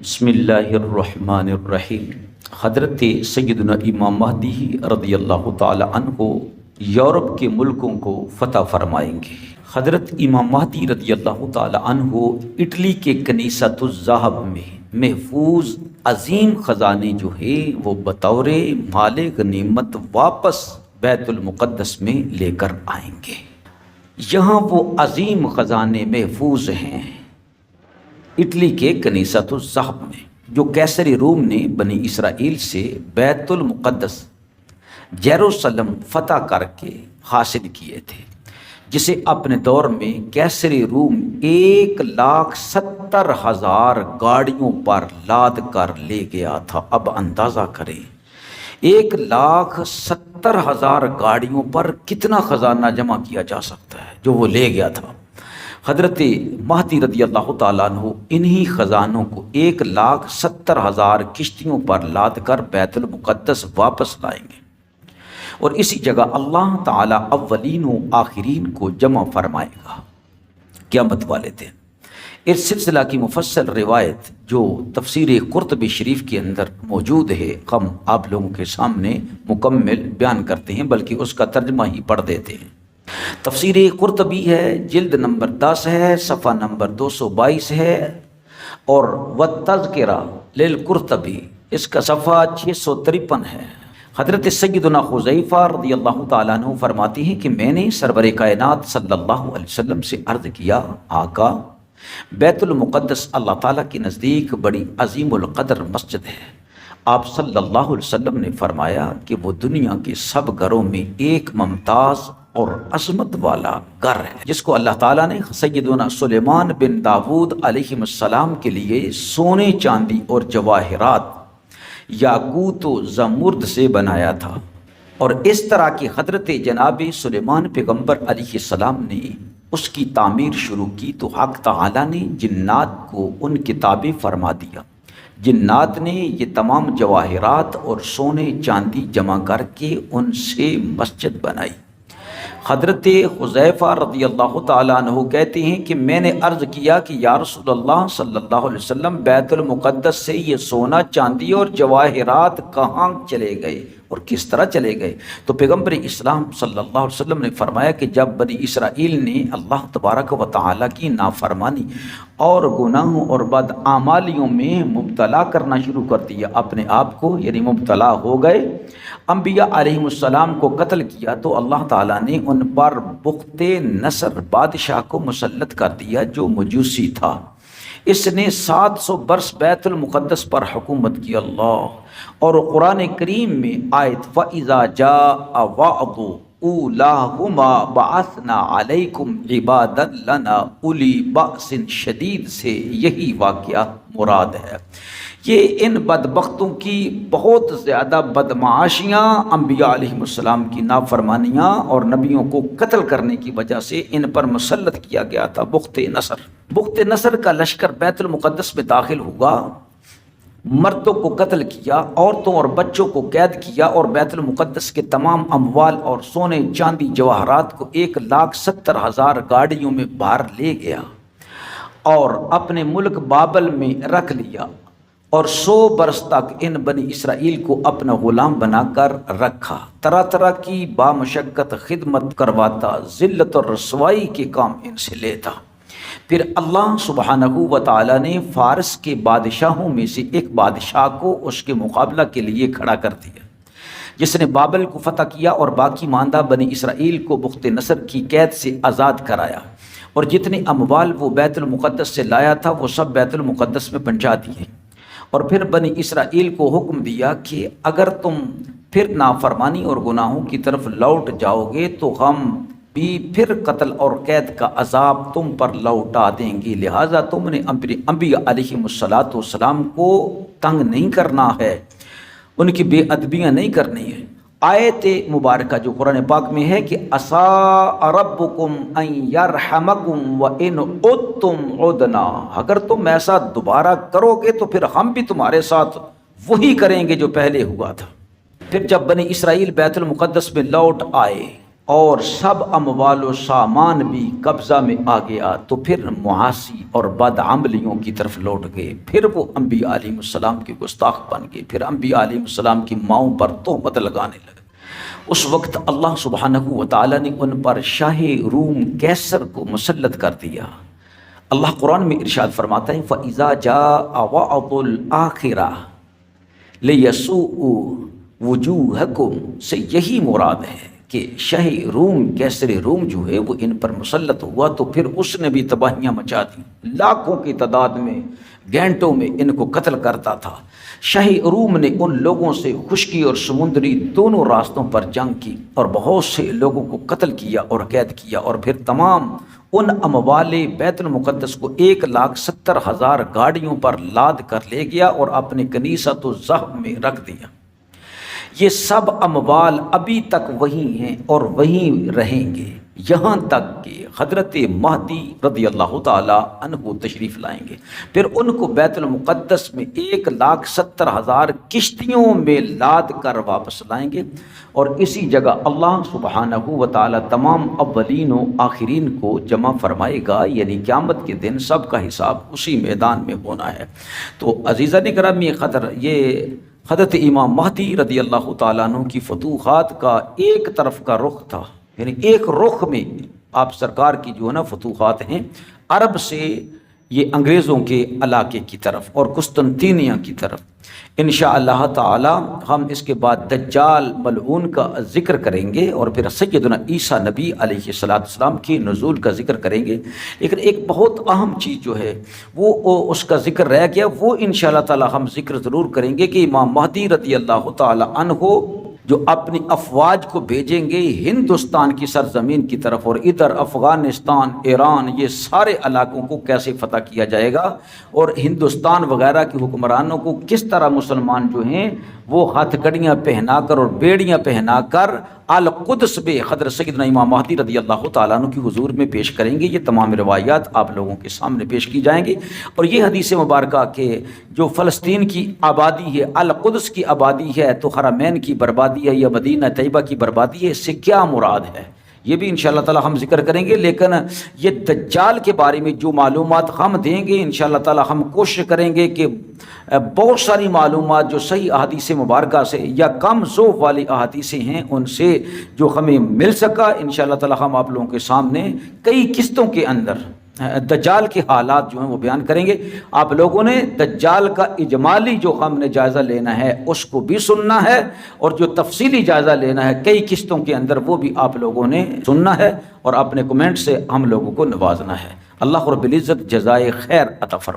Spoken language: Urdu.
بسم اللہ الرحمن الرحیم۔ حضرت سیدنا امام مہدی رضی اللہ تعالی عنہ یورپ کے ملکوں کو فتح فرمائیں گے۔ حضرت امام مہدی رضی اللہ تعالی عنہ اٹلی کے کنیسۃ الذہب میں محفوظ عظیم خزانے جو ہے وہ بطور مال غنیمت واپس بیت المقدس میں لے کر آئیں گے۔ یہاں وہ عظیم خزانے محفوظ ہیں اٹلی کے کنیسۃ الذہب میں، جو کیسر روم نے بنی اسرائیل سے بیت المقدس یروشلم فتح کر کے حاصل کیے تھے، جسے اپنے دور میں کیسر روم 1,70,000 گاڑیوں پر لاد کر لے گیا تھا۔ اب اندازہ کریں 1,70,000 گاڑیوں پر کتنا خزانہ جمع کیا جا سکتا ہے جو وہ لے گیا تھا۔ حضرت مہدی رضی اللہ تعالیٰ عنہ انہی خزانوں کو 1,70,000 کشتیوں پر لاد کر بیت المقدس واپس لائیں گے، اور اسی جگہ اللہ تعالیٰ اولین و آخرین کو جمع فرمائے گا قیامت والے دن۔ اس سلسلہ کی مفصل روایت جو تفسیر قرطبی شریف کے اندر موجود ہے، ہم آپ لوگوں کے سامنے مکمل بیان کرتے ہیں، بلکہ اس کا ترجمہ ہی پڑھ دیتے ہیں۔ تفسیر قرطبی ہے، جلد نمبر 10 ہے، صفحہ نمبر 222 ہے، اور والتذکرہ للقرطبی اس کا صفحہ 653 ہے۔ حضرت سیدنا حذیفہ رضی اللہ تعالیٰ عنہ فرماتی ہیں کہ میں نے سرور کائنات صلی اللہ علیہ وسلم سے عرض کیا، آقا بیت المقدس اللہ تعالیٰ کے نزدیک بڑی عظیم القدر مسجد ہے۔ آپ صلی اللہ علیہ وسلم نے فرمایا کہ وہ دنیا کے سب گھروں میں ایک ممتاز اور عظمت والا گھر ہے، جس کو اللہ تعالیٰ نے سیدنا سلیمان بن داود علیہ السلام کے لیے سونے چاندی اور جواہرات یاقوت و زمرد سے بنایا تھا، اور اس طرح کی حضرت جناب سلیمان پیغمبر علیہ السلام نے اس کی تعمیر شروع کی تو حق تعالیٰ نے جنات کو ان کی تابع فرما دیا۔ جنات نے یہ تمام جواہرات اور سونے چاندی جمع کر کے ان سے مسجد بنائی۔ حضرت حذیفہ رضی اللہ تعالیٰ عنہ کہتے ہیں کہ میں نے عرض کیا کہ یا رسول اللہ صلی اللہ علیہ وسلم بیت المقدس سے یہ سونا چاندی اور جواہرات کہاں چلے گئے اور کس طرح چلے گئے؟ تو پیغمبر اسلام صلی اللہ علیہ وسلم نے فرمایا کہ جب بنی اسرائیل نے اللہ تبارک و تعالیٰ کی نافرمانی اور گناہوں اور بدعمالیوں میں مبتلا کرنا شروع کر دیا اپنے آپ کو، یعنی مبتلا ہو گئے، انبیاء علیہ السلام کو قتل کیا، تو اللہ تعالیٰ نے ان پر بخت نصر بادشاہ کو مسلط کر دیا جو مجوسی تھا۔ اس نے 700 برس بیت المقدس پر حکومت کی اللہ، اور قرآن کریم میں آیت فَإِذَا جَاءَ وَعْدُ أُولَاهُمَا بَعَثْنَا عَلَيْكُمْ عِبَادًا لَنَا أُولِي بَأْسٍ شدید سے یہی واقعہ مراد ہے۔ یہ ان بدبختوں کی بہت زیادہ بدمعاشیاں، انبیاء علیہ السلام کی نافرمانیاں اور نبیوں کو قتل کرنے کی وجہ سے ان پر مسلط کیا گیا تھا بخت نصر۔ بخت نصر کا لشکر بیت المقدس میں داخل ہوا، مردوں کو قتل کیا، عورتوں اور بچوں کو قید کیا، اور بیت المقدس کے تمام اموال اور سونے چاندی جواہرات کو 1,70,000 گاڑیوں میں بھار لے گیا اور اپنے ملک بابل میں رکھ لیا، اور 100 برس تک ان بنی اسرائیل کو اپنا غلام بنا کر رکھا، طرح طرح کی بامشقت خدمت کرواتا، ذلت اور رسوائی کے کام ان سے لیتا۔ پھر اللہ سبحانہ و تعالیٰ نے فارس کے بادشاہوں میں سے ایک بادشاہ کو اس کے مقابلہ کے لیے کھڑا کر دیا، جس نے بابل کو فتح کیا اور باقی ماندہ بنی اسرائیل کو بخت نصر کی قید سے آزاد کرایا، اور جتنے اموال وہ بیت المقدس سے لایا تھا وہ سب بیت المقدس میں پہنچا دیے، اور پھر بنی اسرائیل کو حکم دیا کہ اگر تم پھر نافرمانی اور گناہوں کی طرف لوٹ جاؤ گے تو ہم بھی پھر قتل اور قید کا عذاب تم پر لوٹا دیں گے، لہٰذا تم نے انبیاء علیہ السلام کو تنگ نہیں کرنا ہے، ان کی بے ادبیاں نہیں کرنی ہے۔ آیت مبارکہ جو قرآن پاک میں ہے کہ عَسَىٰ رَبُّكُمْ أَن يَرْحَمَكُمْ وَإِنْ عُدْتُمْ عُدْنَا، اگر تم ایسا دوبارہ کرو گے تو پھر ہم بھی تمہارے ساتھ وہی کریں گے جو پہلے ہوا تھا۔ پھر جب بنی اسرائیل بیت المقدس میں لوٹ آئے اور سب اموال و سامان بھی قبضہ میں آ گیا تو پھر معاصی اور بدعملیوں کی طرف لوٹ گئے، پھر وہ انبیاء علیہ السلام کے گستاخ بن گئے، پھر انبیاء علیہ السلام کی ماؤں پر تہمت لگانے لگے۔ اس وقت اللہ سبحانہ و تعالیٰ نے ان پر شاہ روم کیسر کو مسلط کر دیا۔ اللہ قرآن میں ارشاد فرماتا ہے فَإِذَا جَاءَ وَعْدُ الْآخِرَةِ لِيَسُوءُ وُجُوهَكُمْ سے یہی مراد ہے کہ شاہ روم کیسر روم جو ہے وہ ان پر مسلط ہوا تو پھر اس نے بھی تباہیاں مچا دی، لاکھوں کی تعداد میں گھنٹوں میں ان کو قتل کرتا تھا۔ شاہ روم نے ان لوگوں سے خشکی اور سمندری دونوں راستوں پر جنگ کی اور بہت سے لوگوں کو قتل کیا اور قید کیا، اور پھر تمام ان اموال بیت المقدس کو 1,70,000 گاڑیوں پر لاد کر لے گیا اور اپنے کنیسۃ الذہب میں رکھ دیا۔ یہ سب اموال ابھی تک وہیں ہیں اور وہیں رہیں گے یہاں تک کہ حضرت مہدی رضی اللہ تعالی عنہ تشریف لائیں گے، پھر ان کو بیت المقدس میں 1,70,000 کشتیوں میں لاد کر واپس لائیں گے، اور اسی جگہ اللہ سبحانہ و تعالی تمام اولین و آخرین کو جمع فرمائے گا، یعنی قیامت کے دن سب کا حساب اسی میدان میں ہونا ہے۔ تو عزیزان گرامی قدر، یہ حضرت امام مہدی رضی اللہ تعالیٰ عنہ کی فتوحات کا ایک طرف کا رخ تھا، یعنی ایک رخ میں آپ سرکار کی جو ہے نا فتوحات ہیں، عرب سے یہ انگریزوں کے علاقے کی طرف اور قسطنطینیہ کی طرف۔ انشاءاللہ تعالی ہم اس کے بعد دجال ملعون کا ذکر کریں گے اور پھر سیدنا عیسیٰ نبی علیہ السلام کی نزول کا ذکر کریں گے، لیکن ایک بہت اہم چیز جو ہے وہ اس کا ذکر رہ گیا، وہ انشاءاللہ تعالی ہم ذکر ضرور کریں گے کہ امام مہدی رضی اللہ تعالی عنہ جو اپنی افواج کو بھیجیں گے ہندوستان کی سرزمین کی طرف، اور ادھر افغانستان، ایران، یہ سارے علاقوں کو کیسے فتح کیا جائے گا، اور ہندوستان وغیرہ کے حکمرانوں کو کس طرح مسلمان جو ہیں وہ ہتھ کڑیاں پہنا کر اور بیڑیاں پہنا کر القدس میں حضرت سیدنا امام مہدی رضی اللہ تعالیٰ عنہ کی حضور میں پیش کریں گے۔ یہ تمام روایات آپ لوگوں کے سامنے پیش کی جائیں گی، اور یہ حدیث مبارکہ کہ جو فلسطین کی آبادی ہے، القدس کی آبادی ہے، تو حرمین کی بربادی ہے یا مدینہ طیبہ کی بربادی ہے، اس سے کیا مراد ہے، یہ بھی انشاءاللہ تعالی ہم ذکر کریں گے۔ لیکن یہ دجال کے بارے میں جو معلومات ہم دیں گے انشاءاللہ تعالی ہم کوشش کریں گے کہ بہت ساری معلومات جو صحیح احادیث مبارکہ سے یا کم ذوق والی احادیث ہیں ان سے جو ہمیں مل سکا، انشاءاللہ تعالی ہم آپ لوگوں کے سامنے کئی قسطوں کے اندر دجال کے حالات جو ہیں وہ بیان کریں گے۔ آپ لوگوں نے دجال کا اجمالی جو ہم نے جائزہ لینا ہے اس کو بھی سننا ہے، اور جو تفصیلی جائزہ لینا ہے کئی قسطوں کے اندر وہ بھی آپ لوگوں نے سننا ہے، اور اپنے کمنٹ سے ہم لوگوں کو نوازنا ہے۔ اللہ رب العزت جزائے خیر عطا فرمائے۔